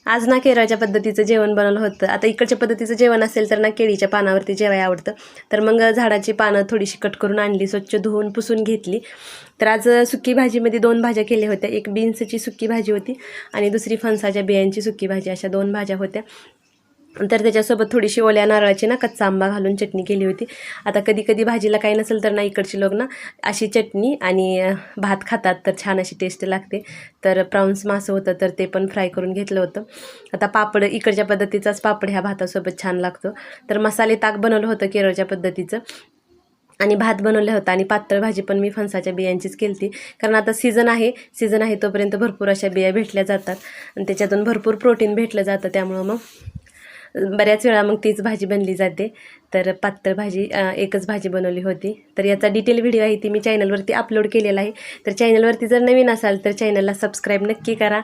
आज ना केरळच्या पद्धतीचं जेवण बनवलं होतं. आता इकडच्या पद्धतीचं जेवण असेल तर ना केळीच्या पानावरती जेवायला आवडतं. तर मग झाडाची पानं थोडीशी कट करून आणली, स्वच्छ धुवून पुसून घेतली. तर आज सुकी भाजीमध्ये 2 भाज्या केल्या होत्या. एक बीन्सची सुकी भाजी होती आणि दुसरी फणसाच्या बियांची सुकी भाजी, अशा 2 भाज्या होत्या. तर त्याच्यासोबत थोडीशी ओल्या नारळाची ना कच्चा आंबा घालून चटणी केली होती. आता कधी कधी भाजीला काही नसेल तर ना इकडचे लोक ना अशी चटणी आणि भात खातात, तर छान अशी टेस्ट लागते. तर प्राऊन्स मासं होतं तर ते पण फ्राय करून घेतलं होतं. आता पापड, इकडच्या पद्धतीचाच पापड ह्या भातासोबत छान लागतो. तर मसाले ताक बनवलं होतं केरळच्या पद्धतीचं आणि भात बनवलं होतं आणि पातळ भाजी पण मी फणसाच्या बियांचीच केली होती. कारण आता सीझन आहे तोपर्यंत भरपूर अशा बिया भेटल्या जातात आणि त्याच्यातून भरपूर प्रोटीन भेटलं जातं. त्यामुळं मग बऱ्याच वेळा मग तीच भाजी बनली जाते. तर पातळ भाजी, एकच भाजी बनवली होती. तर याचा डिटेल व्हिडिओ आहे ती मी चॅनलवरती अपलोड केलेला आहे. तर चॅनलवरती जर नवीन असाल तर चॅनलला सबस्क्राईब नक्की करा.